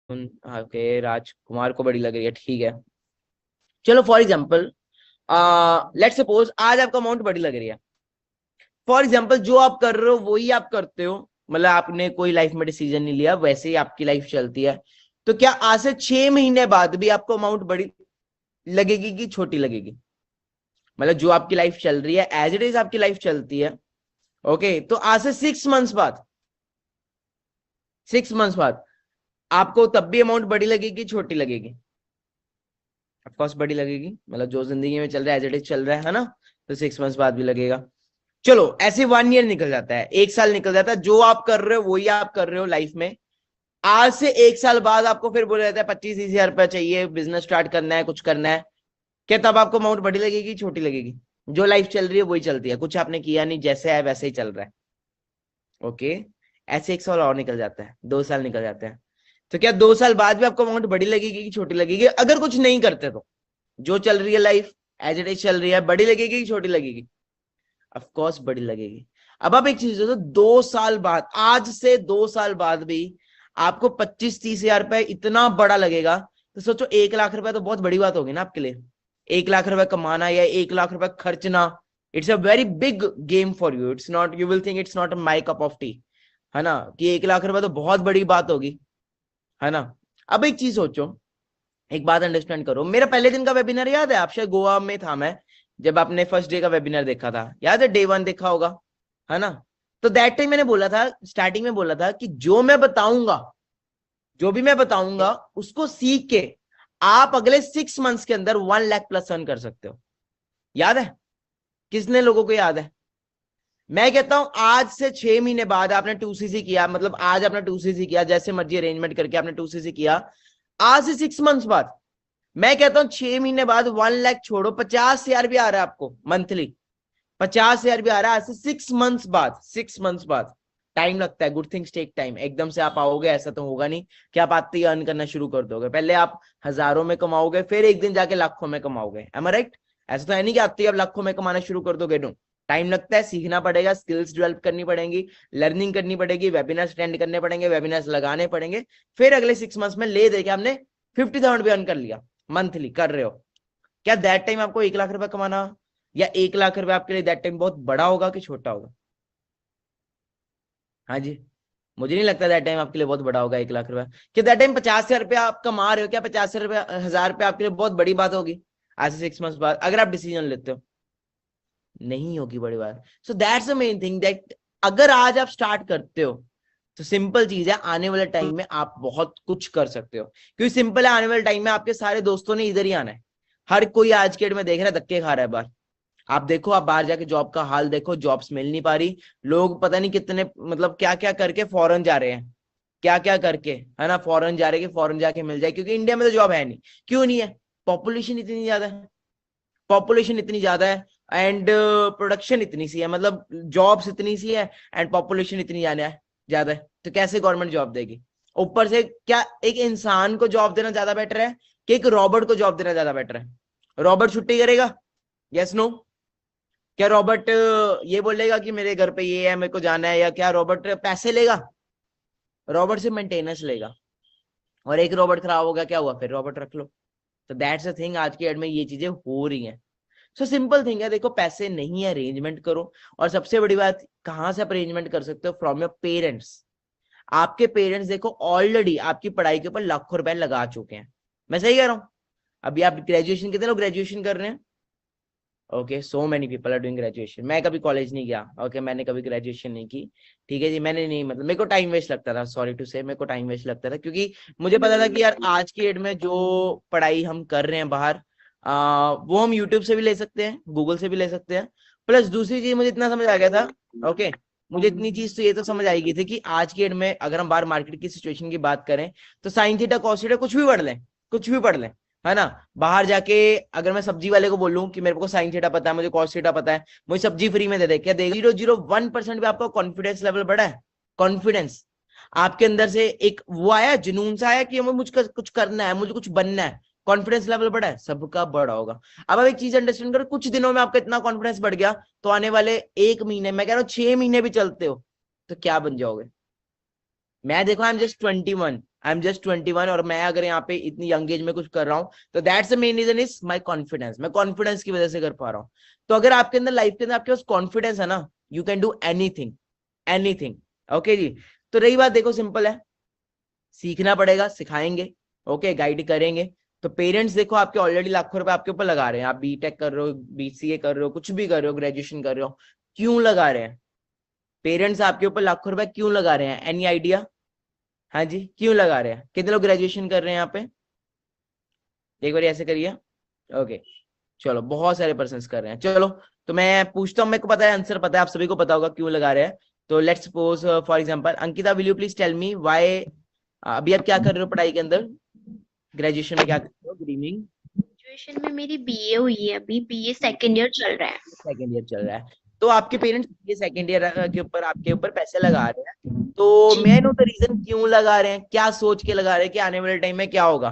Okay, राजकुमार को बड़ी लग रही है, ठीक है। चलो फॉर एग्जाम्पल, लेट्स सपोज आज आपको अमाउंट बड़ी लग रही है। फॉर एग्जाम्पल जो आप कर रहे हो वही आप करते हो, मतलब आपने कोई लाइफ में डिसीजन नहीं लिया, वैसे ही आपकी लाइफ चलती है। तो क्या आज से 6 महीने बाद भी आपको अमाउंट बड़ी लगेगी कि छोटी लगेगी? मतलब जो आपकी लाइफ चल रही है एज इट इज आपकी लाइफ चलती है। ओके, तो आज से 6 मंथ्स बाद, 6 मंथ्स बाद आपको तब भी अमाउंट बड़ी लगेगी छोटी लगेगी? ऑफकोर्स बड़ी लगेगी, मतलब जो जिंदगी में चल रहा है एज इट इज चल रहा है ना। तो 6 मंथ्स बाद भी लगेगा। चलो ऐसे 1 ईयर निकल जाता है, 1 साल निकल जाता है, जो आप कर रहे हो वही आप कर रहे हो लाइफ में। आज से 1 साल बाद आपको फिर बोला जाता है 25-30 हजार रुपया चाहिए, बिजनेस स्टार्ट करना है, कुछ करना है। क्या तब आपको अमाउंट बड़ी लगेगी छोटी लगेगी? जो लाइफ चल रही है वही चलती है, कुछ आपने किया नहीं, जैसे है वैसे ही चल रहा है। ओके, ऐसे 1 साल और निकल जाता है, 2 साल निकल जाते हैं। तो क्या 2 साल बाद भी आपको अमाउंट बड़ी लगेगी कि छोटी लगेगी अगर कुछ नहीं करते तो? जो चल रही है लाइफ एज इट इज चल रही है, बड़ी लगेगी कि छोटी लगेगी? ऑफ कोर्स बड़ी लगेगी। अब आप एक चीज सोचो, 2 साल बाद, आज से 2 साल बाद भी आपको 25-30 हजार रुपए इतना बड़ा लगेगा। तो सोचो 1 लाख रुपए तो बहुत बड़ी बात होगी ना आपके लिए। 1 लाख रुपए कमाना या 1 लाख रुपए खर्चना, it's a very big game for you. It's not, you will think it's not my cup of T, है ना, कि 1 लाख रुपए तो बहुत बड़ी बात होगी, है ना। अब एक चीज सोचो, एक बात अंडरस्टैंड करो, मेरा पहले दिन का वेबिनार याद है? आप शायद गोवा में था मैं, जब आपने फर्स्ट डे का वेबिनार देखा था, याद है? डे 1 देखा होगा, है ना। तो दैट टाइम मैंने बोला था, स्टार्टिंग में बोला था कि जो मैं बताऊंगा, जो भी मैं बताऊंगा उसको सीख के आप अगले 6 मंथ्स के अंदर 1 लाख प्लस अर्न कर सकते हो। याद है? किसने लोगों को याद है? मैं कहता हूं आज से 6 महीने बाद आपने 2CC किया, मतलब आज आपने 2CC किया, जैसे मर्जी अरेंजमेंट करके आपने 2CC किया, आज से 6 मंथ्स बाद, मैं कहता हूं 6 महीने बाद 1 लाख छोड़ो, 50 हजार भी आ रहा है आपको मंथली, 50 हजार भी आ रहा है आज से 6 मंथ्स बाद। 6 मंथ्स बाद टाइम लगता है, गुड थिंग्स टेक टाइम। एकदम से आप आओगे ऐसा तो होगा नहीं कि आप आते ही अर्न करना शुरू कर दोगे। पहले आप हजारों में कमाओगे, फिर एक दिन जाके लाखों में कमाओगे, एम आई राइट? ऐसा तो है नहीं कि आते ही आप लाखों में कमाना शुरू कर दोगे, नो। टाइम लगता है, सीखना पड़ेगा, स्किल्स डेवलप करनी पड़ेंगी, लर्निंग करनी पड़ेगी, वेबिनार अटेंड करने पड़ेंगे, वेबिनार्स लगाने पड़ेंगे। फिर अगले 6 मंथ्स में ले दे के हमने 50,000 भी अर्न कर लिया, मंथली कर रहे हो। क्या दैट टाइम आपको 1 लाख रुपए कमाना या 1 लाख रुपए आपके लिए दैट टाइम बहुत बड़ा होगा कि छोटा होगा? हाँ जी, मुझे नहीं लगता दैट टाइम आपके लिए बहुत बड़ा होगा 1 लाख रुपए। क्या दैट टाइम 50 हजार रुपया आप कमा रहे हो, क्या 50 हजार रुपया आपके लिए बहुत बड़ी बात होगी आज से 6 मंथ्स बाद, अगर आप डिसीजन लेते हो? नहीं होगी बड़ी बात। So that's the main thing, that अगर आज आप स्टार्ट करते हो तो सिंपल चीज है, आने वाले टाइम में आप बहुत कुछ कर सकते हो। क्योंकि सिंपल है, आने वाले टाइम में आपके सारे दोस्तों ने इधर ही आना है। हर कोई आज के डेट में देख रहा है धक्के खा रहा है बाहर। आप देखो, आप बाहर जाके जॉब का हाल देखो, जॉब्स मिल नहीं पा रही। लोग पता नहीं कितने, मतलब क्या क्या करके फॉरेन जा रहे हैं, क्या क्या करके, है ना, फॉरेन जा रहे हैं कि फॉरेन जाके मिल जाए, क्योंकि इंडिया में तो जॉब है नहीं। क्यों नहीं है? पॉपुलेशन इतनी ज्यादा है, पॉपुलेशन इतनी ज्यादा है, एंड प्रोडक्शन इतनी सी है, मतलब जॉब्स इतनी सी है एंड पॉपुलेशन इतनी ज्यादा है। तो कैसे गवर्नमेंट जॉब देगी? ऊपर से क्या एक इंसान को जॉब देना ज्यादा बेटर है कि एक रॉबोट को जॉब देना ज्यादा बेटर है? रॉबोट छुट्टी करेगा? Yes no? क्या रॉबर्ट ये बोलेगा कि मेरे घर पे ये है, मेरे को जाना है? या क्या रॉबर्ट पैसे लेगा? रॉबर्ट से मेंटेनेंस लेगा। और एक रॉबर्ट खराब हो गया, क्या हुआ? फिर रॉबर्ट रख लो। तो दैट्स द थिंग, आज की डेट में ये चीजें हो रही हैं। सो सिंपल थिंग है, देखो पैसे नहीं है, अरेंजमेंट करो। और सबसे बड़ी बात, कहां से आप अरेंजमेंट कर सकते हो? From your parents. आपके पेरेंट्स देखो ऑलरेडी आपकी पढ़ाई के ऊपर लाखों रुपए लगा चुके हैं। मैं सही कह रहा हूँ? अभी आप ग्रेजुएशन, कितने लोग ग्रेजुएशन कर रहे हैं? Okay, so many people are doing graduation. मैं कभी कॉलेज नहीं गया, ओके, मैंने कभी ग्रेजुएशन नहीं की। ठीक है जी, मैंने नहीं, मतलब मेरे को टाइम वेस्ट लगता था, सॉरी टू से, मेरे को टाइम वेस्ट लगता था, क्योंकि मुझे पता था कि यार आज की डेट में जो पढ़ाई हम कर रहे हैं बाहर, वो हम यूट्यूब से भी ले सकते हैं, गूगल से भी ले सकते हैं। प्लस दूसरी चीज मुझे इतना समझ आ गया था, ओके, मुझे इतनी चीज तो ये तो समझ आई गई थी कि आज की डेट में अगर हम बाहर मार्केट की सिचुएशन की बात करें तो साइन थीटा कॉस थीटा कुछ भी पढ़ लें, कुछ भी पढ़ लें, है ना। बाहर जाके अगर मैं सब्जी वाले को बोलूं कि मेरे को साइन थीटा पता है, मुझे कॉस थीटा पता है, मुझे सब्जी फ्री में दे दे, क्या देगा? 0.01% भी आपका कॉन्फिडेंस लेवल बढ़ा है? कॉन्फिडेंस आपके अंदर से एक वो आया, जुनून सा आया कि हमें मुझको कुछ करना है, मुझे कुछ बनना है, कॉन्फिडेंस लेवल बढ़ा है? सबका बढ़ा होगा। अब आप एक चीज अंडरस्टैंड करो, कुछ दिनों में आपका इतना कॉन्फिडेंस बढ़ गया, तो आने वाले 1 महीने, मैं कह रहा हूँ 6 महीने भी चलते हो तो क्या बन जाओगे? मैं देखो, I am just 21, I am just 21 और मैं अगर यहाँ पे इतनी यंग एज में कुछ कर रहा हूँ तो that's the main reason is my confidence. मैं कॉन्फिडेंस की वजह से कर पा रहा हूँ। तो अगर आपके अंदर लाइफ के अंदर आपके पास कॉन्फिडेंस है ना, you can do anything, anything. Okay जी। तो रही बात, देखो सिंपल है, सीखना पड़ेगा, सिखाएंगे, ओके, गाइड करेंगे। तो पेरेंट्स देखो आपके ऑलरेडी लाखों रुपए आपके ऊपर लगा रहे हैं, आप बीटेक कर रहे हो, बीसीए कर रहे हो, कुछ भी कर रहे हो, ग्रेजुएशन कर रहे हो, क्यों लगा रहे हैं पेरेंट्स आपके ऊपर लाखों रुपए, क्यों लगा रहे हैं? Any idea? हाँ जी, क्यों लगा रहे हैं? कितने लोग ग्रेजुएशन कर रहे हैं यहाँ पे? एक बार ऐसे करिए। ओके, चलो बहुत सारे पर्सन कर रहे हैं। चलो तो मैं पूछता हूँ, मेरे को पता है आंसर, पता है आप सभी को पता होगा क्यों लगा रहे हैं। तो let's suppose for example, Ankita will you please tell me why, अभी आप क्या कर रहे हो पढ़ाई के अंदर, ग्रेजुएशन में क्या कर रहे हो? Good evening. ग्रेजुएशन में मेरी बीए हुई है, अभी बीए सेकेंड ईयर चल रहा है। सेकेंड ईयर चल रहा है। तो आपके पेरेंट्स ये सेकेंड ईयर के ऊपर आपके ऊपर पैसे लगा रहे हैं, तो जी, मैं नो द रीजन क्यों लगा रहे हैं, क्या सोच के लगा रहे हैं कि आने वाले टाइम में क्या होगा?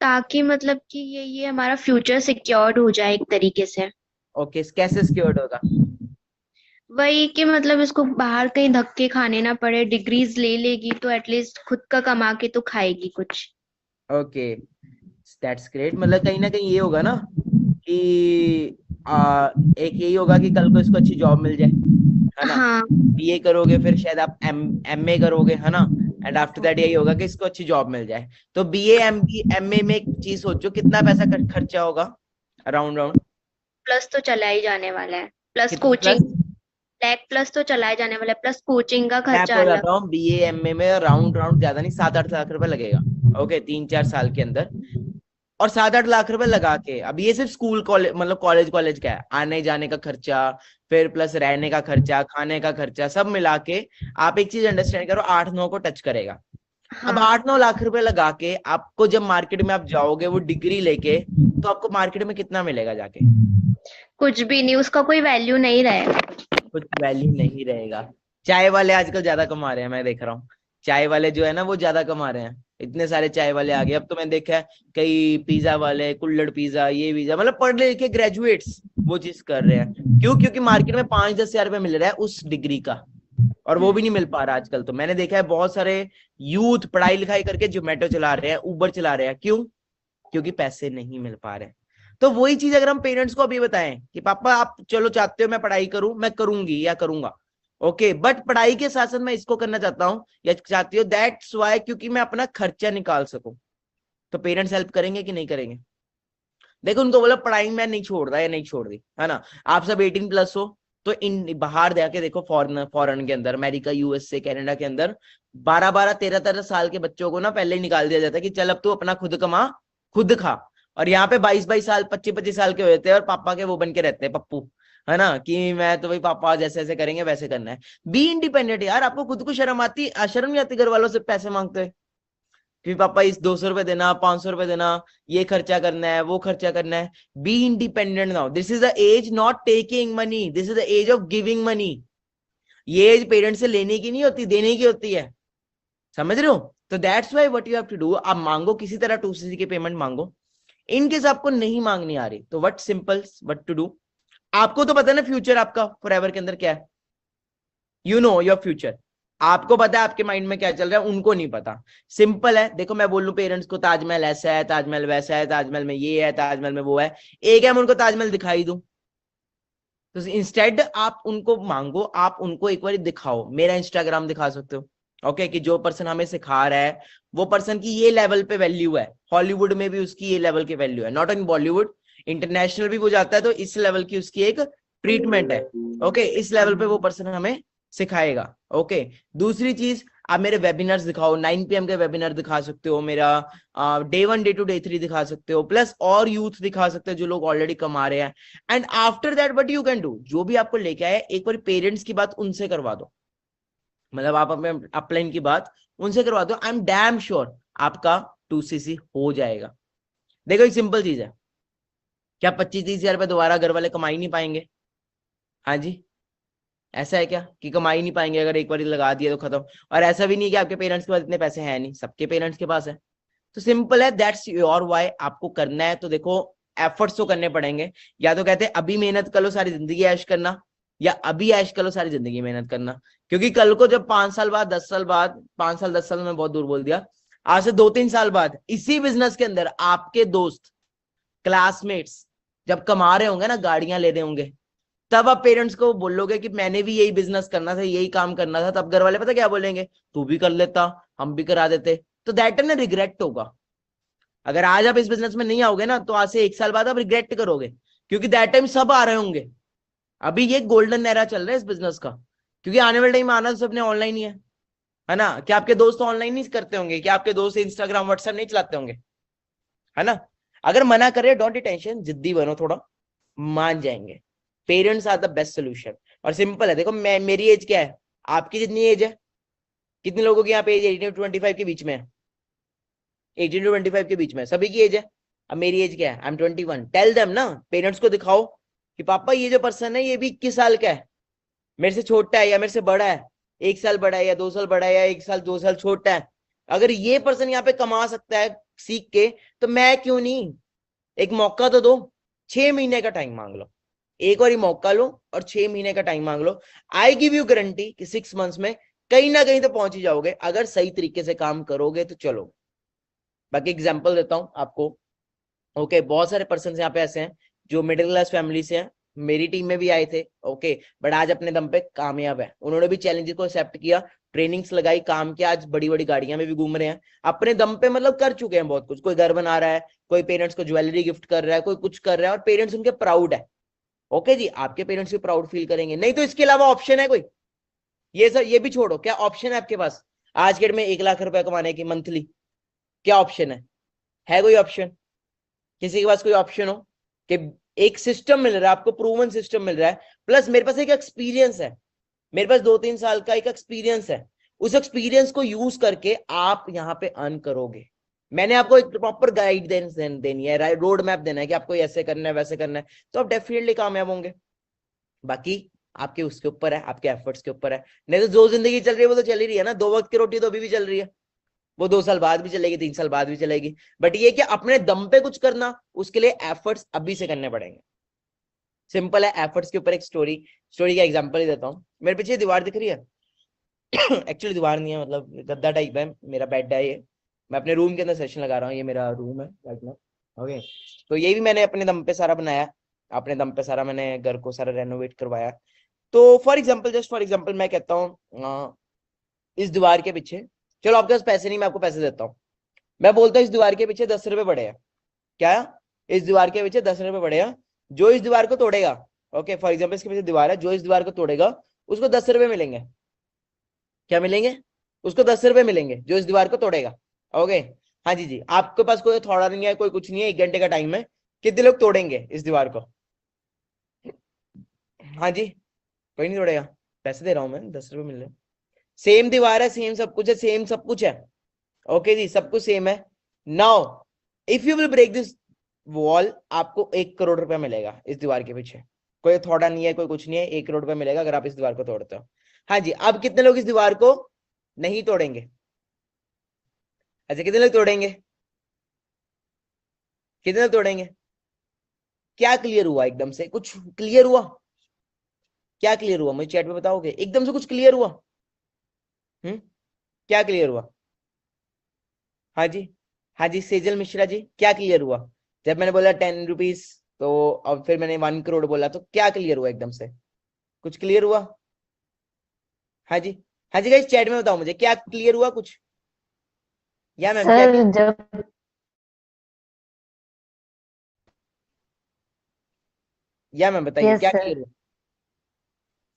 ताकि मतलब कि ये हमारा फ्यूचर सिक्योर्ड हो जाए एक तरीके से। ओके, कैसे सिक्योर्ड होगा? वही कि मतलब इसको बाहर कहीं धक्के खाने ना पड़े, डिग्रीज ले लेगी तो एटलीस्ट खुद का कमा के तो खाएगी कुछ। Okay, that's great. मतलब कहीं ना कहीं ये होगा ना कि एक यही होगा कि कल को इसको अच्छी जॉब मिल जाए, है ना? हाँ। बीए करोगे, फिर शायद आप एमए करोगे, है ना? एंड आफ्टर दैट यही होगा कि इसको अच्छी जॉब मिल जाए। तो बीए एमए में एक चीज सोचो, कितना पैसा खर्चा होगा अराउंड राउंड? प्लस तो चला ही जाने वाला है, प्लस कितना कोचिंग। प्लस? लैख प्लस तो चला ही जाने वाला है, प्लस कोचिंग का मैं खर्चा आपको अलग। बताता हूँ, बीए एमए में राउंड राउंड ज्यादा नहीं, 7-8 लाख रुपए लगेगा। ओके, 3-4 साल के अंदर। और 7-8 लाख रुपए लगा के, अब ये सिर्फ स्कूल कॉलेज मतलब कॉलेज कॉलेज का है, आने जाने का खर्चा, फिर प्लस रहने का खर्चा, खाने का खर्चा, सब मिला के आप एक चीज अंडरस्टैंड करो, 8-9 को टच करेगा। अब हाँ, 8-9 लाख रुपए लगा के आपको जब मार्केट में आप जाओगे वो डिग्री लेके, तो आपको मार्केट में कितना मिलेगा जाके? कुछ भी नहीं, उसका कोई वैल्यू नहीं रहेगा। कुछ वैल्यू नहीं रहेगा। चाय वाले आजकल ज्यादा कमा रहे हैं, मैं देख रहा हूँ। चाय वाले जो है ना वो ज्यादा कमा रहे हैं, इतने सारे चाय वाले आ गए। अब तो मैंने देखा है कई पिज्जा वाले, कुल्हड़ पिज्जा, ये पिज्जा, मतलब पढ़े लिखे ग्रेजुएट्स वो चीज कर रहे हैं। क्यों? क्योंकि मार्केट में 5-10 हजार रुपये मिल रहा है उस डिग्री का, और वो भी नहीं मिल पा रहा आजकल। तो मैंने देखा है बहुत सारे यूथ पढ़ाई लिखाई करके जोमेटो चला रहे हैं, उबर चला रहे हैं। क्यों? क्योंकि पैसे नहीं मिल पा रहे। तो वही चीज अगर हम पेरेंट्स को अभी बताएं कि पापा आप चलो चाहते हो मैं पढ़ाई करूं, मैं करूंगी या करूंगा, ओके, बट पढ़ाई के साथ साथ मैं इसको करना चाहता हूँ या चाहती हूँ, दैट्स वाई, क्योंकि मैं अपना खर्चा निकाल सकूं। तो पेरेंट्स हेल्प करेंगे कि नहीं करेंगे? देखो उनको बोला पढ़ाई में नहीं छोड़ रहा या नहीं छोड़ दी, है ना? आप सब 18+ हो, तो इन बाहर जाके देखो, फॉरेन फॉरेन के अंदर, अमेरिका, यूएसए, कनाडा के अंदर 12-12, 13-13 साल के बच्चों को ना पहले ही निकाल दिया जाता है कि चल अब तू अपना खुद कमा, खुद खा। और यहाँ पे 22-22 साल, 25-25 साल के होते हैं और पापा के वो बन के रहते हैं पप्पू, है ना, कि मैं तो भाई पापा जैसे ऐसे करेंगे वैसे करना है। बी इंडिपेंडेंट यार, आपको खुद को शर्म आती, शर्म नहीं आती घर वालों से पैसे मांगते हुए कि पापा इस 200 रुपए देना, 500 रुपए देना, ये खर्चा करना है, वो खर्चा करना है? Be independent now, this is the age not taking money, this is the age of giving money. ये एज पेरेंट्स से लेने की नहीं होती, देने की होती है। समझ रहे हो? तो that's why what you have to do, आप मांगो किसी तरह 2cc की पेमेंट मांगो। इनकेस आपको नहीं मांगनी आ रही तो what simple what to do, आपको तो पता है ना फ्यूचर आपका फॉरएवर के अंदर क्या है, यू नो योर फ्यूचर। आपको पता है आपके माइंड में क्या चल रहा है, उनको नहीं पता। सिंपल है, देखो मैं बोलूं पेरेंट्स को ताजमहल ऐसा है, ताजमहल वैसा है, ताजमहल में ये है, ताजमहल में वो है, एक है मैं उनको ताजमहल दिखाई दूं? तो इंस्टेड आप उनको मांगो, आप उनको एक बार दिखाओ, मेरा इंस्टाग्राम दिखा सकते हो, ओके, कि जो पर्सन हमें सिखा रहा है वो पर्सन की ये लेवल पे वैल्यू है, हॉलीवुड में भी उसकी ये लेवल की वैल्यू है, नॉट इन बॉलीवुड, इंटरनेशनल भी वो जाता है, तो इस लेवल की उसकी एक ट्रीटमेंट है, ओके, इस लेवल पे वो पर्सन हमें सिखाएगा, ओके। दूसरी चीज, आप मेरे वेबिनार्स दिखाओ, 9 PM के वेबिनार दिखा सकते हो, मेरा डे 1 डे 2 डे 3 दिखा सकते हो, प्लस और यूथ दिखा सकते हो जो लोग ऑलरेडी कमा रहे हैं। And after that what you can do, जो भी आपको लेके आए एक बार पेरेंट्स की बात उनसे करवा दो, मतलब आप अपने अपलाइन की बात उनसे करवा दो, आई एम डैम श्योर आपका 2cc हो जाएगा। देखो एक सिंपल चीज है, क्या 25-30 हजार रुपए दोबारा घर वाले कमा ही नहीं पाएंगे? हाँ जी, ऐसा है क्या कि कमा ही नहीं पाएंगे? अगर एक बार लगा दिया तो खत्म। और ऐसा भी नहीं कि आपके पेरेंट्स के पास इतने पैसे हैं नहीं, सबके पेरेंट्स के पास है। तो सिंपल है, दैट्स योर वाई, आपको करना है तो देखो एफर्ट्स तो करने पड़ेंगे। या तो कहते हैं अभी मेहनत कर लो, सारी जिंदगी ऐश करना, या अभी ऐश करो सारी जिंदगी मेहनत करना? क्योंकि कल को जब 5 साल बाद, 10 साल बाद, 5 साल 10 साल में बहुत दूर बोल दिया, आज से 2-3 साल बाद इसी बिजनेस के अंदर आपके दोस्त, क्लासमेट्स जब कमा रहे होंगे ना, गाड़ियां ले रहे होंगे, तब आप पेरेंट्स को बोलोगे कि मैंने भी यही बिजनेस करना था, यही काम करना था, तब घर वाले पता क्या बोलेंगे, तू भी कर लेता, हम भी करा देते। तो दैट टाइम ना रिग्रेट होगा। अगर आज आप इस बिजनेस में नहीं आओगे ना, तो आज से 1 साल बाद आप रिग्रेट करोगे, क्योंकि दैट टाइम सब आ रहे होंगे। अभी ये गोल्डन एरा चल रहा है इस बिजनेस का, क्योंकि आने वाले टाइम आना तो सबने ऑनलाइन ही है ना? क्या आपके दोस्त ऑनलाइन नहीं करते होंगे? क्या आपके दोस्त इंस्टाग्राम व्हाट्सएप नहीं चलाते होंगे? है ना? अगर मना करे डोंट टेंशन, जिद्दी बनो थोड़ा, मान जाएंगे। Parents are the best solution. और सिंपल है, देखो मैं, मेरी एज क्या है, आपकी जितनी एज है, कितने लोगों की यहाँ पे एज 18 to 25 के बीच में है? 18 to 25 के बीच में सभी की एज है। अब मेरी एज क्या है? I am 21। टेल देम ना, पेरेंट्स को दिखाओ कि पापा ये जो पर्सन है ये भी 21 साल का है, मेरे से छोटा है या मेरे से बड़ा है, 1 साल बड़ा है या 2 साल बड़ा है या 1 साल 2 साल छोटा है। अगर ये पर्सन यहाँ पे कमा सकता है सीख के, तो मैं क्यों नहीं? एक मौका तो दो, 6 महीने का टाइम मांग लो, एक और ही मौका लो और 6 महीने का टाइम मांग लो। आई गिव यू गारंटी कि 6 मंथ्स में कहीं ना कहीं तो पहुंच ही जाओगे, अगर सही तरीके से काम करोगे तो। चलो बाकी एग्जाम्पल देता हूं आपको। ओके, बहुत सारे पर्सन यहाँ पे ऐसे हैं जो मिडिल क्लास फैमिली से हैं, मेरी टीम में भी आए थे। ओके, बट आज अपने दम पे कामयाब है, उन्होंने भी चैलेंजेस को एक्सेप्ट किया, ट्रेनिंग्स लगाई, काम किया, आज बड़ी बड़ी गाड़ियां में भी घूम रहे हैं अपने दम पे, मतलब कर चुके हैं बहुत कुछ। कोई घर बना रहा है, कोई पेरेंट्स को ज्वेलरी गिफ्ट कर रहा है, कोई कुछ कर रहा है, और पेरेंट्स उनके प्राउड है। ओके जी, आपके पेरेंट्स भी प्राउड फील करेंगे। नहीं तो इसके अलावा ऑप्शन है कोई? ये सर ये भी छोड़ो, क्या ऑप्शन है आपके पास आज के डेट में 1 लाख रुपए कमाने की मंथली? क्या ऑप्शन है कोई ऑप्शन? किसी के पास कोई ऑप्शन हो कि एक सिस्टम मिल रहा है आपको, प्रूवन सिस्टम मिल रहा है, प्लस मेरे पास एक एक्सपीरियंस है, मेरे पास 2-3 साल का एक एक्सपीरियंस है, उस एक्सपीरियंस को यूज करके आप यहाँ पे अर्न करोगे। मैंने आपको एक प्रॉपर गाइडेंस देनी है, रोड मैप देना है कि आपको ऐसे करना है, वैसे करना है, तो आप डेफिनेटली कामयाब होंगे। बाकी आपके उसके ऊपर है, आपके एफर्ट्स के ऊपर है। नहीं तो जो जिंदगी चल रही है वो तो चल ही रही है ना, 2 वक्त की रोटी तो अभी भी चल रही है, वो 2 साल बाद भी चलेगी, 3 साल बाद भी चलेगी। बट ये कि अपने दम पे कुछ करना, उसके लिए एफर्ट्स अभी से करने पड़ेंगे। सिंपल है, एफर्ट्स के ऊपर एक स्टोरी का एग्जांपल ही देता हूँ। मेरे पीछे दीवार दिख रही है एक्चुअली दीवार नहीं है, मतलब गद्दा टाइप है, मेरा बेड है ये, मैं अपने रूम के अंदर सेशन लगा रहा हूँ, ये मेरा रूम है राइट नाउ। ओके, तो ये भी मैंने अपने दम पे सारा बनाया, अपने दम पे सारा मैंने घर को सारा रेनोवेट करवाया। तो for example, just for example मैं कहता हूँ इस दीवार के पीछे, चलो आपके पास पैसे नहीं, मैं आपको पैसे देता हूँ, मैं बोलता हूँ इस दीवार के पीछे 10 रुपए पड़े हैं। क्या? इस दीवार के पीछे 10 रुपए पड़े हैं, जो इस दीवार को तोड़ेगा, ओके फॉर एग्जाम्पल इसके पीछे दीवार है, जो इस दीवार को तोड़ेगा उसको 10 रुपए मिलेंगे। क्या मिलेंगे? उसको 10 रुपए मिलेंगे जो इस दीवार को तोड़ेगा। ओके, हाँ जी जी, आपके पास कोई थोड़ा नहीं है, कोई कुछ नहीं है, 1 घंटे का टाइम है, कितने लोग तोड़ेंगे इस दीवार को? हाँ जी, कोई नहीं तोड़ेगा, पैसे दे रहा हूं मैं, 10 रुपए मिल रहे, सेम दीवार है, सेम सब कुछ है, सेम सब कुछ है। ओके जी, सब कुछ सेम है। Now if you will break this wall, आपको 1 करोड़ रुपया मिलेगा इस दीवार के पीछे, कोई थोड़ा नहीं है, कोई कुछ नहीं है, 1 करोड़ रुपया मिलेगा अगर आप इस दीवार को तोड़ते हो। हाँ जी, अब कितने लोग इस दीवार को नहीं तोड़ेंगे? अच्छा, कितने लोग तोड़ेंगे? कितने लोग तोड़ेंगे? क्या क्लियर हुआ? एकदम से कुछ क्लियर हुआ? क्या क्लियर हुआ मुझे चैट में बताओगे? एकदम से कुछ क्लियर हुआ? क्या क्लियर हुआ? हाँ जी, हाँ जी, सेजल मिश्रा जी, क्या क्लियर हुआ? जब मैंने बोला 10 रुपीज, तो अब फिर मैंने 1 करोड़ बोला, तो क्या क्लियर हुआ एकदम से? कुछ क्लियर हुआ? हाँ जी, हाँ जी गाइस, चैट में बताओ मुझे क्या क्लियर हुआ कुछ? या मैम क्या सर जब या मैम बताइए यस क्या सर क्लियर हुआ?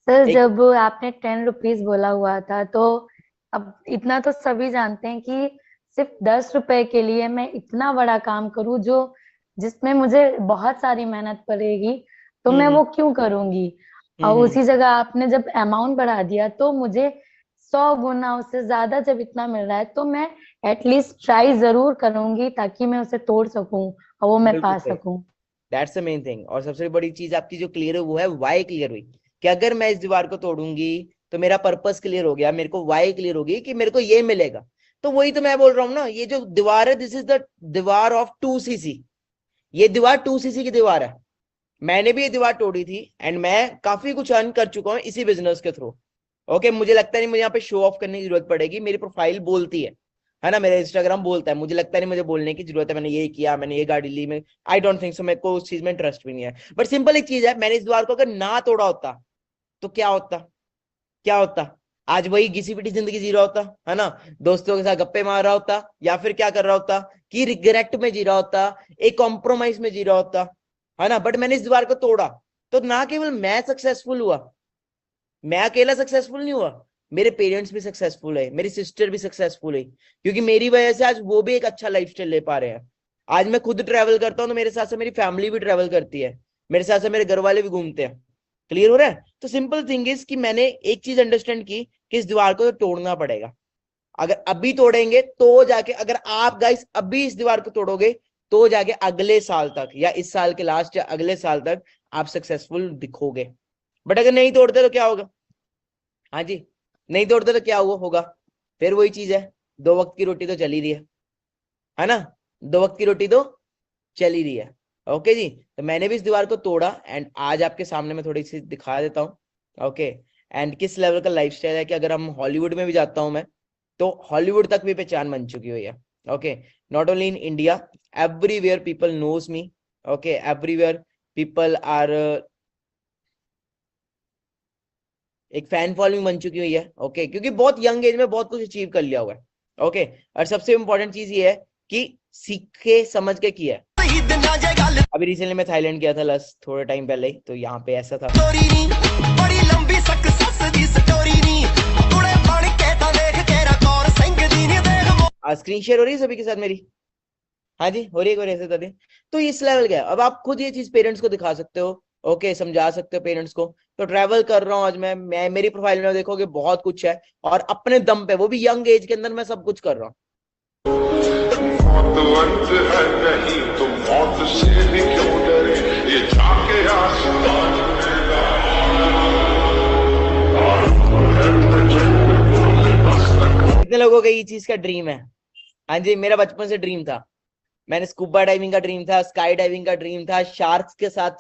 सर एक जब आपने 10 रुपीज बोला हुआ था, तो अब इतना तो सभी जानते हैं कि सिर्फ 10 रुपए के लिए मैं इतना बड़ा काम करूं जो जिसमें मुझे बहुत सारी मेहनत पड़ेगी, तो मैं हम्म वो क्यों करूंगी। हम्म और हम्म उसी जगह आपने जब अमाउंट बढ़ा दिया, तो मुझे 100 गुना उससे ज्यादा जब इतना मिल रहा है, तो मैं एटलीस्ट ट्राई जरूर करूंगी ताकि मैं उसे तोड़ सकूं और वो मैं बिल्कुल पा सही, सकूं। That's the main thing. और सबसे बड़ी चीज आपकी जो क्लियर है वो है वाई क्लियर हुई, कि अगर मैं इस दीवार को तोड़ूंगी तो मेरा पर्पस क्लियर हो गया, मेरे को वाई क्लियर होगी कि मेरे को ये मिलेगा। तो वही तो मैं बोल रहा हूँ ना, ये जो दीवार है, दिस इज द दीवार ऑफ 2cc, ये दीवार 2cc की दीवार है। मैंने भी ये दीवार तोड़ी थी एंड मैं काफी कुछ अर्न कर चुका हूँ इसी बिजनेस के थ्रू। ओके, मुझे लगता नहीं मुझे यहाँ पे शो ऑफ करने की जरूरत पड़ेगी, मेरी प्रोफाइल बोलती है ना, मेरा इंस्टाग्राम बोलता है, मुझे लगता नहीं मुझे बोलने की जरूरत है मैंने ये किया, मैंने ये गाड़ी ली, मैं आई डोंट थिंक सो, मेरे को उस चीज में इंटरेस्ट भी नहीं है। बट सिंपल एक चीज है, मैंने इस दीवार को अगर ना तोड़ा होता तो क्या होता, क्या होता? आज वही घिसी पिटी जिंदगी जी रहा होता, है ना, दोस्तों के साथ गप्पे मार रहा होता, या फिर क्या कर रहा होता कि रिग्रेट में जी रहा होता, एक कॉम्प्रोमाइज में जी रहा होता, है ना। बट मैंने इस दीवार को तोड़ा तो ना केवल मैं सक्सेसफुल हुआ, मैं अकेला सक्सेसफुल नहीं हुआ, मेरे पेरेंट्स भी सक्सेसफुल है, मेरी सिस्टर भी सक्सेसफुल है, क्योंकि मेरी वजह से आज वो भी एक अच्छा लाइफस्टाइल ले पा रहे हैं। आज मैं खुद ट्रैवल करता हूँ तो मेरे साथ साथ मेरी फैमिली भी ट्रैवल करती है, मेरे साथ साथ मेरे घर वाले भी घूमते हैं। क्लियर हो रहा है? तो सिंपल थिंग इज कि मैंने एक चीज अंडरस्टैंड की कि इस दीवार को तो तोड़ना पड़ेगा। अगर अभी तोड़ेंगे तो जाके, अगर आप गाइस अभी इस दीवार को तोड़ोगे तो जाके अगले साल तक या इस साल के लास्ट या अगले साल तक आप सक्सेसफुल दिखोगे। बट अगर नहीं तोड़ते तो क्या होगा? हाँ जी, नहीं तोड़ते तो क्या हुआ होगा? फिर वही चीज है, 2 वक्त की रोटी तो चल ही रही है ना, 2 वक्त की रोटी तो चल ही रही है। ओके जी, तो मैंने भी इस दीवार को तोड़ा एंड आज आपके सामने मैं थोड़ी सी दिखा देता हूँ। ओके, एंड किस लेवल का लाइफस्टाइल है कि अगर हम हॉलीवुड में भी जाता हूँ मैं तो हॉलीवुड तक भी पहचान बन चुकी हुई है। Okay, not only in India, everywhere people knows me. Okay, everywhere people are, एक फैन फॉलोइंग बन चुकी हुई है। ओके, क्योंकि बहुत यंग एज में बहुत कुछ अचीव कर लिया हुआ है। ओके, और सबसे इंपॉर्टेंट चीज ये है कि सीखे समझ के किया है। अभी रिसेंटली मैं थाईलैंड गया था लास्ट थोड़े टाइम पहले ही, तो यहाँ पे ऐसा था। स्क्रीन शेयर हो रही है सभी के साथ मेरी? हाँ जी, हो रही है, ऐसे था। तो इस लेवल का है। अब आप खुद ये चीज पेरेंट्स को दिखा सकते हो, ओके, समझा सकते हो पेरेंट्स को। तो ट्रैवल कर रहा हूँ आज मैं मेरी प्रोफाइल में देखोगे बहुत कुछ है, और अपने दम पे, वो भी यंग एज के अंदर मैं सब कुछ कर रहा हूँ। कितने लोगों का ये चीज का ड्रीम है? हाँ जी, मेरा बचपन से ड्रीम था, मैंने स्कूबा डाइविंग का ड्रीम था, स्काई डाइविंग का ड्रीम था, शार्क्स के साथ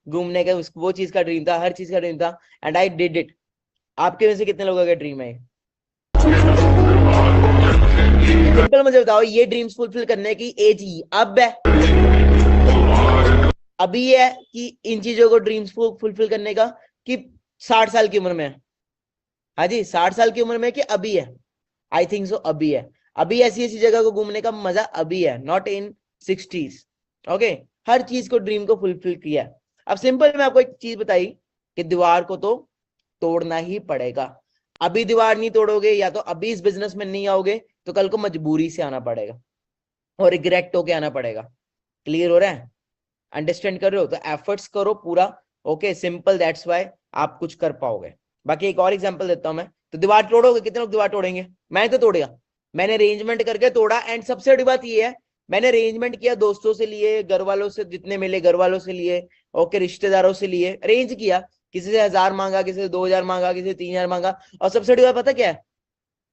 घूमने का वो चीज का ड्रीम था, हर चीज का ड्रीम था, एंड आई डिड इट। आपके में से कितने लोगों का ड्रीम है? सिंपल मुझे बताओ, ये ड्रीम्स फुलफिल करने की एज अब है, अभी है कि इन चीजों को ड्रीम्स को फुलफिल करने का, कि 60 साल की उम्र में है? हाँ जी, 60 साल की उम्र में कि अभी है? आई थिंक सो अभी है। अभी ऐसी ऐसी जगह को घूमने का मजा अभी है, नॉट इन 60s। ओके, हर चीज को, ड्रीम को फुलफिल किया। अब सिंपल मैं आपको एक चीज बताई कि दीवार को तो तोड़ना ही पड़ेगा। अभी दीवार नहीं तोड़ोगे या तो अभी इस बिजनेस में नहीं आओगे तो कल को मजबूरी से आना पड़ेगा और रिग्रेट होके आना पड़ेगा। क्लियर हो रहा है? अंडरस्टैंड कर रहे हो? तो एफर्ट्स करो पूरा। ओके, सिंपल, दैट्स व्हाई आप कुछ कर पाओगे। बाकी एक और एग्जांपल देता हूं मैं। तो दीवार तोड़ोगे, कितने लोग दीवार तोड़ेंगे? मैंने तो तोड़ेगा, मैंने अरेंजमेंट करके तोड़ा। एंड सबसे बड़ी बात ये है, मैंने अरेंजमेंट किया, दोस्तों से लिए, घर वालों से जितने मिले, घर वालों से लिए, ओके, रिश्तेदारों से लिए, अरेंज किया। किसी से 1000 मांगा, किसी से 2000 मांगा, किसी से 3000 मांगा। और सबसे बड़ी बात पता क्या है?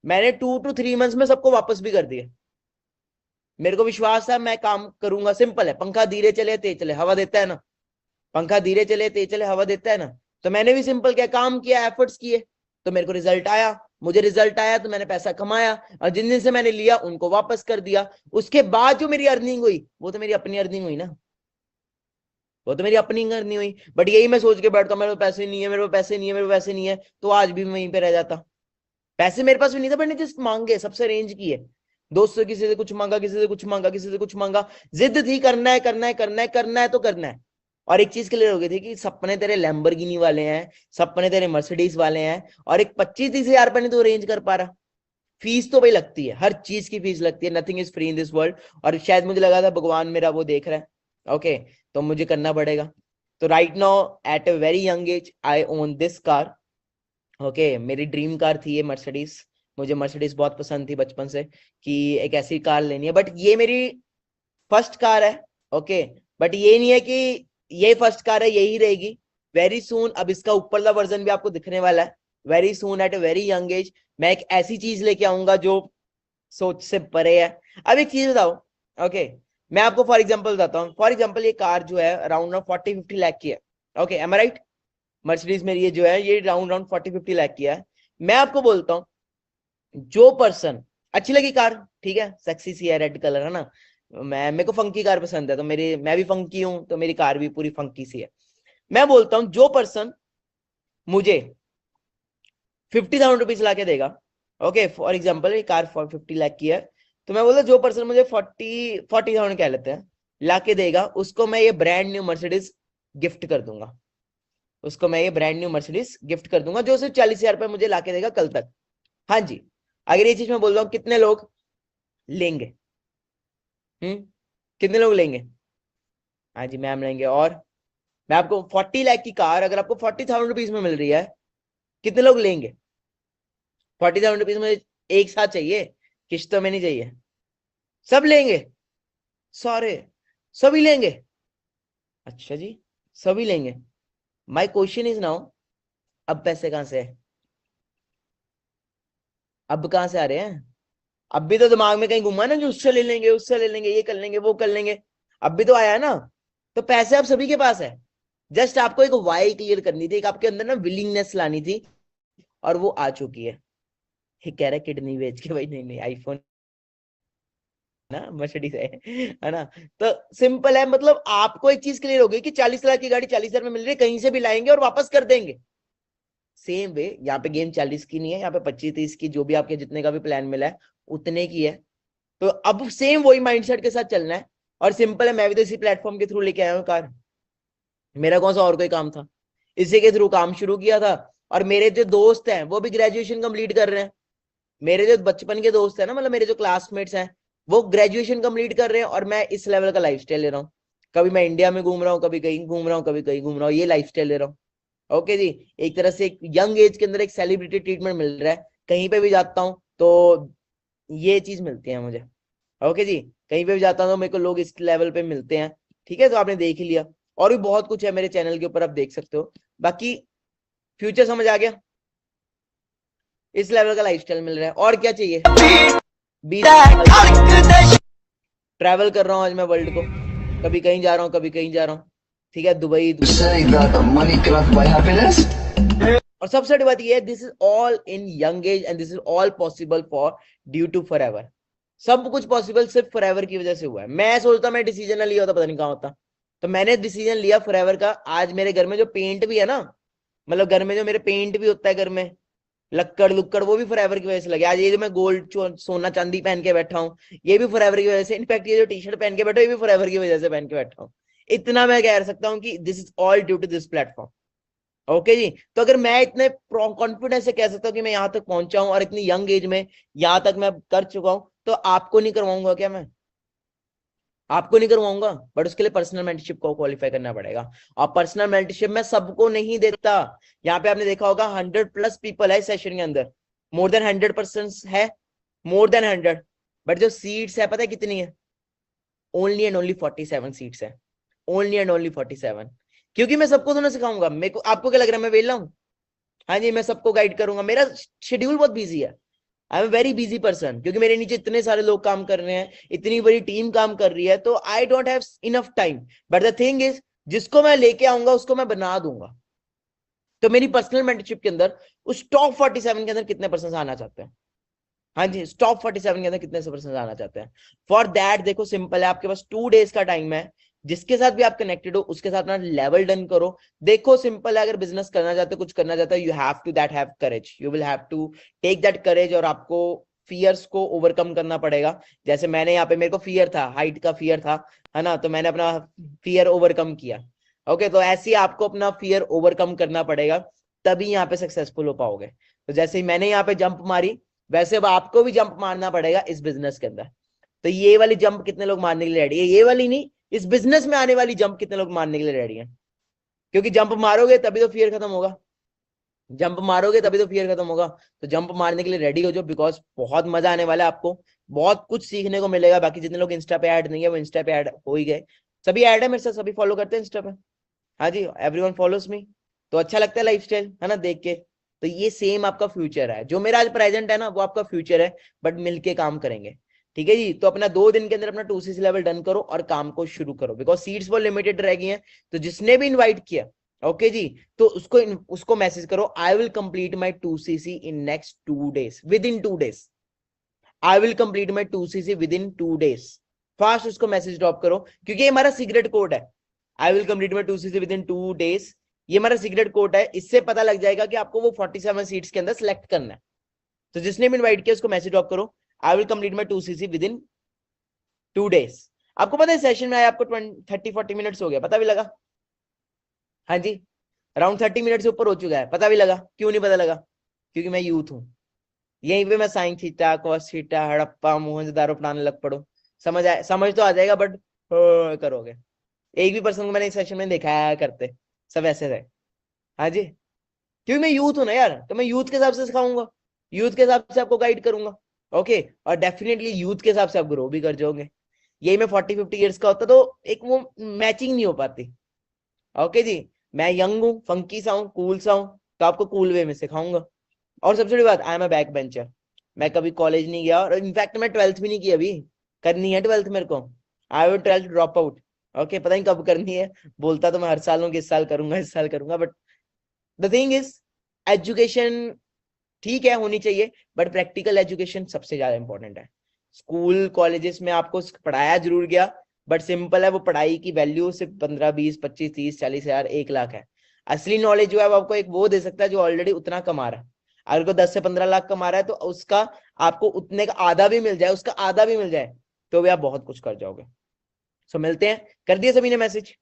मैंने 2 to 3 मंथ्स में सबको वापस भी कर दिया। मेरे को विश्वास है मैं काम करूंगा। सिंपल है, पंखा धीरे चले तेज चले हवा देता है ना, पंखा धीरे चले तेज चले हवा देता है ना। तो मैंने भी सिंपल क्या काम किया, एफर्ट्स किए, तो मेरे को रिजल्ट आया। मुझे रिजल्ट आया तो मैंने पैसा कमाया, और जिन दिन से मैंने लिया उनको वापस कर दिया। उसके बाद जो मेरी अर्निंग हुई वो तो मेरी अपनी अर्निंग हुई ना, वो तो मेरी अपनी अर्निंग हुई। बट यही मैं सोच के बैठता हूँ मेरे पास पैसे नहीं है, मेरे पास पैसे नहीं है, मेरे पास पैसे नहीं है, तो आज भी मैं वहीं पे रह जाता। पैसे मेरे पास भी नहीं था, मैंने जिस मांगे सबसे अरेंज किए, दोस्तों किसी से कुछ मांगा, किसी से कुछ मांगा, किसी से कुछ मांगा। जिद थी, करना है करना है करना है करना है तो करना है। और एक चीज क्लियर हो गई थी कि सपने तेरे लैम्बोर्गिनी वाले हैं, सपने तेरे मर्सिडीज वाले हैं, और एक 25-30 हजार रुपए नहीं तो अरेंज कर पा रहा। फीस तो भाई लगती है, हर चीज की फीस लगती है, nothing is free in this world. और शायद मुझे लगा था भगवान मेरा वो देख रहा है, ओके, तो मुझे करना पड़ेगा। तो right now at a very young age I own this car. Okay, मेरी ड्रीम कार थी ये मर्सिडीज। मुझे मर्सिडीज बहुत पसंद थी बचपन से कि एक ऐसी कार लेनी है। बट ये मेरी फर्स्ट कार है। ओके, बट ये नहीं है कि ये फर्स्ट कार है यही रहेगी। वेरी सून अब इसका ऊपरला वर्जन भी आपको दिखने वाला है। Very soon eight a very young as मैं एक ऐसी चीज लेके आऊंगा जो सोच से परे है। अब एक चीज बताओ, ओके, मैं आपको फॉर एग्जांपल बताता हूँ। फॉर एग्जांपल ये कार जो है अराउंड 40-50 लाख की है। ओके, एम आई राइट? मर्सिडीज मेरी ये जो है ये राउंड 40-50 लाख की है। मैं आपको बोलता हूँ, जो पर्सन, अच्छी लगी कार, ठीक है, सेक्सी सी है, रेड कलर है ना, मेरे को फंकी कार पसंद है, तो मैं भी फंकी हूं, तो मेरी कार भी पूरी फंकी सी है। मैं बोलता हूं जो पर्सन मुझे 50,000 रुपीज ला के देगा, ओके फॉर एग्जाम्पल ये कार 50 लाख की है, तो मैं बोलता जो पर्सन मुझे 40,000 कह लेते हैं ला के देगा, उसको मैं ये ब्रांड न्यू मर्सिडीज गिफ्ट कर दूंगा। उसको मैं ये ब्रांड न्यू मर्सिडीज गिफ्ट कर दूंगा, जो सिर्फ 40,000 रुपए मुझे ला के देगा कल तक। हाँ जी, अगर ये चीज मैं बोल रहा हूँ, कितने लोग लेंगे? कितने लोग लेंगे? हाँ जी मैम लेंगे। और मैं आपको 40 लाख की कार अगर आपको 40,000 रुपीज में मिल रही है, कितने लोग लेंगे? 40,000 रुपीज में एक साथ चाहिए, किश्तों में नहीं चाहिए। सब लेंगे, सारे सभी लेंगे? अच्छा जी, सभी लेंगे। माय क्वेश्चन इज नाउ, अब पैसे कहां से है? अब कहां से आ रहे हैं? अब भी तो दिमाग में कहीं घुमा ना, जो उससे ले लेंगे, उससे ले लेंगे, ये कर लेंगे, वो कर लेंगे। अब भी तो आया है ना। तो पैसे अब सभी के पास है, जस्ट आपको एक वाई क्लियर करनी थी, एक आपके अंदर ना विलिंगनेस लानी थी, और वो आ चुकी है। ये कह रहा है किडनी बेच के, भाई नहीं नहीं, आईफोन ना मर्सिडीज है ना। तो सिंपल है, मतलब आपको एक चीज क्लियर हो गई कि 40 लाख की गाड़ी 40,000 में मिल रही है, कहीं से भी लाएंगे और वापस कर देंगे। सेम वे यहाँ पे गेम 40 की नहीं है, यहाँ पे 25-30 की, जो भी आपके जितने का भी प्लान मिला है उतने की है। तो अब सेम वही माइंडसेट के साथ चलना है, और सिंपल है, मैं भी तो इसी प्लेटफॉर्म के थ्रू लेके आया हूँ कार, मेरा कौन सा और कोई काम था, इसी के थ्रू काम शुरू किया था। और मेरे जो दोस्त हैं वो भी ग्रेजुएशन कंप्लीट कर रहे हैं, मेरे जो बचपन के दोस्त हैं ना, मतलब मेरे जो क्लासमेट्स हैं, वो ग्रेजुएशन कंप्लीट कर रहे हैं, और मैं इस लेवल का लाइफस्टाइल ले रहा हूँ। कभी मैं इंडिया में घूम रहा हूँ, कभी कहीं घूम रहा हूँ, कभी कहीं घूम रहा हूँ, ये लाइफस्टाइल ले रहा हूँ। ओके जी, एक तरह से एक यंग एज के अंदर एक सेलिब्रिटी ट्रीटमेंट मिल रहा है, कहीं पे भी जाता हूँ तो ये चीज मिलती है मुझे। ओके जी, कहीं पे भी जाता हूँ तो मेरे को लोग इस लेवल पे मिलते हैं, ठीक है। तो आपने देख ही लिया, और भी बहुत कुछ है मेरे चैनल के ऊपर, आप देख सकते हो। बाकी फ्यूचर समझ आ गया, इस लेवल का लाइफस्टाइल मिल रहा है, और क्या चाहिए? 20 ट्रैवल कर रहा हूँ आज मैं वर्ल्ड को, कभी कहीं जा रहा हूँ, कभी कहीं जा रहा हूँ, ठीक है, दुबई। और सबसे बड़ी बात ये है, this is all in young age, and this is all possible for due to forever. सब कुछ पॉसिबल सिर्फ फॉरएवर की वजह से हुआ है। मैं सोचता मैं डिसीजन ना लिया होता, पता नहीं कहाँ होता। तो मैंने डिसीजन लिया फॉरएवर का। आज मेरे घर में जो पेंट भी है ना, मतलब घर में जो मेरे पेंट भी होता है घर में, लक्कड़ लुक्कड़, वो भी फॉरएवर की वजह से लगे। आज ये जो मैं गोल्ड सोना चांदी पहन के बैठा हूँ, ये भी फॉरएवर की वजह से। इनफैक्ट ये जो टी शर्ट पहन के बैठा हूँ, ये भी फॉरएवर की वजह से पहन के बैठा हूँ। इतना मैं कह सकता हूँ कि this is all due to this platform. Okay जी, तो अगर मैं इतने कॉन्फिडेंस से कह सकता हूँ कि मैं यहाँ तक पहुंचा हूँ, और इतनी यंग एज में यहाँ तक मैं कर चुका हूँ, तो आपको नहीं करवाऊंगा क्या? मैं आपको नहीं करवाऊंगा, बट उसके लिए पर्सनल मेंटरशिप को क्वालिफाई करना पड़ेगा। और पर्सनल मेंटरशिप मैं सबको नहीं देता। यहाँ पे आपने देखा होगा 100+ पीपल है सेशन के अंदर, मोर देन 100% है, मोर देन 100। बट जो सीट्स है पता है कितनी है? ओनली एंड ओनली 47 सीट्स है, ओनली एंड ओनली 47। क्योंकि मैं सबको तो ना सिखाऊंगा। मेरे को, आपको क्या लग रहा है मैं वेला हूँ? हाँ जी, मैं सबको गाइड करूंगा, मेरा शेड्यूल बहुत बिजी है। आई am a very busy person, क्योंकि मेरे नीचे इतने सारे लोग काम कर रहे हैं, इतनी बड़ी टीम काम कर रही है, तो I don't have enough time. But the thing is, जिसको मैं लेके आऊंगा उसको मैं बना दूंगा। तो मेरी पर्सनल मेंटरशिप के अंदर उस टॉप 47 के अंदर कितने पर्सन आना चाहते हैं? हाँ जी, टॉप 47 के अंदर कितने पर्सन आना चाहते हैं? फॉर दैट देखो सिंपल है, आपके पास 2 डेज का टाइम है। जिसके साथ भी आप कनेक्टेड हो उसके साथ अपना लेवल डन करो। देखो सिंपल है, अगर बिजनेस करना चाहते हो, कुछ करना चाहते हो, you have to that have courage, you will have to take that courage, और आपको फियर्स को ओवरकम करना पड़ेगा। जैसे मैंने यहाँ पे, मेरे को फियर था, हाइट का फियर था, है ना, तो मैंने अपना फियर ओवरकम किया। ओके, तो ऐसे ही आपको अपना फियर ओवरकम करना पड़ेगा, तभी यहाँ पे सक्सेसफुल हो पाओगे। तो जैसे ही मैंने यहाँ पे जंप मारी, वैसे अब आपको भी जंप मारना पड़ेगा इस बिजनेस के अंदर। तो ये वाली जंप कितने लोग मारने के लिए रेडी है? ये वाली नहीं, इस बिजनेस में आने वाली जंप कितने लोग मारने के लिए रेडी है? क्योंकि जंप मारोगे तभी तो फियर खत्म होगा, जंप मारोगे तभी तो फियर खत्म होगा। तो जंप मारने के लिए रेडी हो जाओ, बिकॉज बहुत मजा आने वाला है, आपको बहुत कुछ सीखने को मिलेगा। बाकी जितने लोग इंस्टा पे ऐड नहीं है, वो इंस्टा पे ऐड हो ही गए। सभी ऐड है मेरे साथ, सभी फॉलो करते हैं इंस्टा पे। हाँ जी, एवरीवन फॉलोज मी। तो अच्छा लगता है लाइफस्टाइल, है ना, देख के। तो ये सेम आपका फ्यूचर है, जो मेरा आज प्रेजेंट है ना, वो आपका फ्यूचर है, बट मिलके काम करेंगे, ठीक है जी। तो अपना 2 दिन के अंदर अपना 2cc लेवल डन करो और काम को शुरू करो, बिकॉज सीट्स बहुत लिमिटेड रह गई हैं। तो जिसने भी इन्वाइट किया, ओके जी, तो उसको मैसेज करो, I will complete my 2cc in next 2 days, with in 2 days। I will complete my 2cc with in 2 days। Fast उसको मैसेज ड्रॉप करो, क्योंकि ये हमारा सीक्रेट कोड है। I will complete my 2cc with in 2 days, ये हमारा secret code है। इससे पता लग जाएगा कि आपको वो 47 सीट्स के अंदर सेलेक्ट करना है। तो जिसने भी इनवाइट किया उसको मैसेज ड्रॉप करो, I will complete my 2cc with in 2 days। आपको पता है सेशन में आया आपको 30-40 मिनट्स हो गया, पता भी लगा? हाँ जी, अराउंड 30 मिनट से ऊपर हो चुका है, पता भी लगा? क्यों नहीं पता लगा? क्योंकि मैं यूथ हूँ। यहीं पे मैं sine theta, cos theta, Harappa, Mohenjodaro पढ़ाने लग पड़ो, समझ तो आ जाएगा, बट करोगे। एक भी पर्सन को मैंने इस सेशन में देखा है करते, सब ऐसे थे। हाँ जी, क्योंकि मैं यूथ हूं ना यार, तो मैं यूथ के हिसाब से सिखाऊंगा, यूथ के हिसाब से आपको गाइड करूंगा। ओके, और डेफिनेटली यूथ के हिसाब से आप ग्रो भी कर जाओगे। यही मैं 40-50 ईयर्स का होता तो एक वो मैचिंग नहीं हो पाती। ओके जी, मैं यंग हूँ, फंकी सा हूँ, कूल सा हूँ, तो आपको कूल वे में सिखाऊंगा। और सबसे बड़ी बात, I am a back bencher. मैं कभी कॉलेज नहीं गया, और इनफैक्ट मैं 12th भी नहीं की, अभी करनी है 12th मेरे को। I will 12th drop out. Okay, पता नहीं कब करनी है, बोलता तो मैं हर साल हूँ कि इस साल करूंगा, इस साल करूंगा, but the thing is education ठीक है होनी चाहिए, बट प्रैक्टिकल एजुकेशन सबसे ज्यादा इंपॉर्टेंट है। स्कूल कॉलेजेस में आपको पढ़ाया जरूर गया, बट सिंपल है, वो पढ़ाई की वैल्यू सिर्फ 15, 20, 25, 30, 40 हजार, 1 लाख है। असली नॉलेज जो है वो आपको एक वो दे सकता है जो ऑलरेडी उतना कमा रहा है। अगर कोई 10 से 15 लाख कमा रहा है, तो उसका आपको उतने का आधा भी मिल जाए, उसका आधा भी मिल जाए, तो भी आप बहुत कुछ कर जाओगे। सो मिलते हैं, कर दिए सभी ने मैसेज?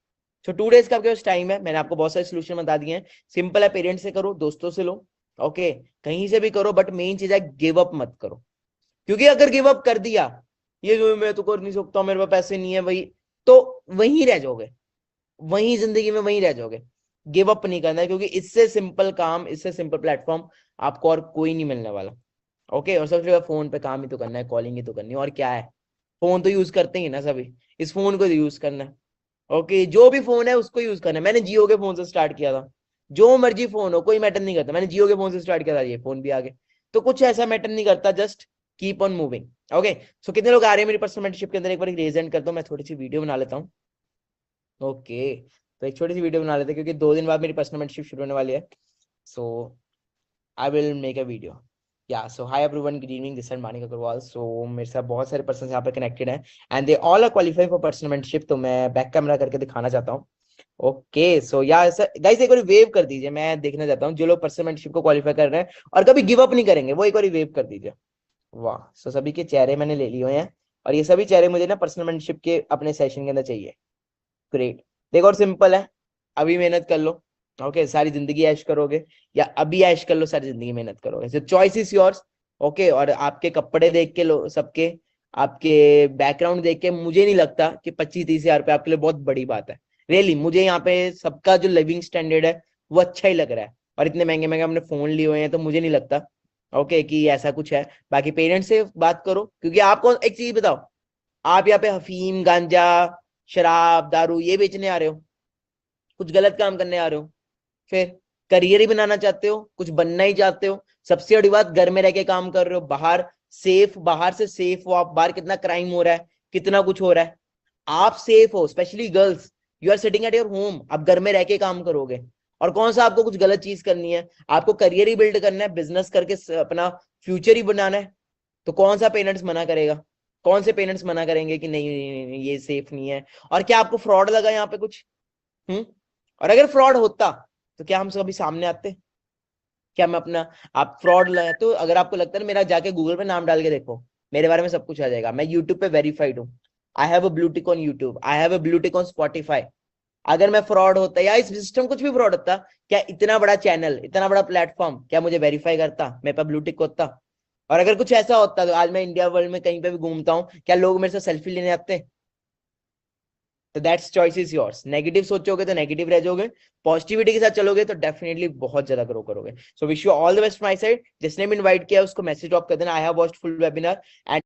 सो 2 days का आपके पास टाइम है, मैंने आपको बहुत सारे सोल्यूशन बता दिए हैं। सिंपल है, पेरेंट्स से करो, दोस्तों से लो, ओके, कहीं से भी करो, बट मेन चीज है गिव अप मत करो। क्योंकि अगर गिव अप कर दिया, ये जो मैं तो कर नहीं सकता, मेरे पास पैसे नहीं है, वही तो वहीं रह जाओगे, वहीं जिंदगी में वहीं रह जाओगे। गिव अप नहीं करना है, क्योंकि इससे सिंपल काम, इससे सिंपल प्लेटफॉर्म आपको और कोई नहीं मिलने वाला। ओके, और सबसे ज्यादा फोन पे काम ही तो करना है, कॉलिंग ही तो करनी है, और क्या है? फोन तो यूज करते ही ना सभी, इस फोन को यूज करना है। ओके, जो भी फोन है उसको यूज करना है। मैंने जियो के फोन से स्टार्ट किया था, जो मर्जी फोन हो कोई मैटर नहीं करता, मैंने जियो के फोन से स्टार्ट किया था, ये फोन भी आ गए, तो कुछ ऐसा मैटर नहीं करता, just keep on moving. Okay, so कितने लोग आ रहे हैं मेरी पर्सनल मेंटरशिप के अंदर? एक बार रेजेंट कर दो, मैं थोड़ी सी वीडियो बना लेता हूँ। ओके, तो एक छोटी सी वीडियो बना लेते हैं, क्योंकि 2 दिन बाद मेरी पर्सनल मेंटरशिप शुरू होने वाली है। So I will make a video. या so hi everyone, good evening, this is Manik Agarwal. So मेरे साथ बहुत सारे पर्सन यहाँ पे कनेक्टेड हैं, and they all are qualified for personal mentorship. तो मैं बैक कैमरा करके दिखाना चाहता हूँ। ओके, सो या गाइस एक बार वेव कर दीजिए, मैं देखना चाहता हूँ जो लोग पर्सनल मेंटरशिप को क्वालिफाई कर रहे हैं और कभी गिव अप नहीं करेंगे, वो एक बार वेव कर दीजिए। वाह, सो सभी के चेहरे मैंने ले लिए हुए हैं, और ये सभी चेहरे मुझे ना पर्सनल मेंटरशिप के अपने सेशन के अंदर चाहिए। ग्रेट, देखो और सिंपल है, अभी मेहनत कर लो, ओके, सारी जिंदगी ऐश करोगे, या अभी ऐश कर लो, सारी जिंदगी मेहनत करोगे, सो चॉइस इज योर्स। ओके, और आपके कपड़े देख के लो, सबके आपके बैकग्राउंड देख के मुझे नहीं लगता कि 25-30 हजार रुपये आपके लिए बहुत बड़ी बात है। रियली मुझे यहाँ पे सबका जो लिविंग स्टैंडर्ड है वो अच्छा ही लग रहा है, और इतने महंगे महंगे हमने फोन लिए हुए हैं, तो मुझे नहीं लगता ओके कि ऐसा कुछ है। बाकी पेरेंट्स से बात करो, क्योंकि आपको एक चीज बताओ, आप यहाँ पे हफीम, गांजा, शराब, दारू ये बेचने आ रहे हो, कुछ गलत काम करने आ रहे हो, फिर करियर ही बनाना चाहते हो, कुछ बनना ही चाहते हो। सबसे बड़ी बात, घर में रह के काम कर रहे हो, बाहर सेफ, बाहर से सेफ हो आप। बाहर कितना क्राइम हो रहा है, कितना कुछ हो रहा है, आप सेफ हो। Specially girls, you are sitting at your home, आप घर में रह के काम करोगे, और कौन सा आपको कुछ गलत चीज करनी है? आपको करियर ही बिल्ड करना है, बिजनेस करके अपना फ्यूचर ही बनाना है, तो कौन सा पेरेंट्स मना करेगा? कौन से पेरेंट्स मना करेंगे कि नहीं, नहीं, नहीं, नहीं ये सेफ नहीं है? और क्या आपको फ्रॉड लगा यहाँ पे कुछ? और अगर फ्रॉड होता तो क्या हम सभी सामने आते? क्या मैं अपना, आप फ्रॉड लगा तो अगर आपको लगता है ना, मेरा जाके गूगल पे नाम डाल के देखो, मेरे बारे में सब कुछ आ जाएगा। मैं यूट्यूब पे वेरीफाइड हूँ, I have a blue tick on YouTube, I have a blue tick on Spotify. अगर मैं फ्रॉड होता या इस सिस्टम कुछ भी फ्रॉड होता, क्या इतना बड़ा चैनल, इतना बड़ा प्लेटफॉर्म क्या मुझे वेरीफाई करता, मेरे पास ब्लू टिक होता? और अगर कुछ ऐसा होता तो आज मैं इंडिया वर्ल्ड में कहीं पे भी घूमता हूँ, क्या लोग मेरे से सेल्फी लेने आते? तो that's choice is yours. Negative सोचोगे तो नेगेटिव रह जाओगे, पॉजिटिविटी के साथ चलोगे तो डेफिनेटली बहुत ज्यादा ग्रो करोगे। So wish you all the best my side. जिसने भी इनवाइट किया उसको मैसेज ड्रॉप कर देना, I have watched full webinar and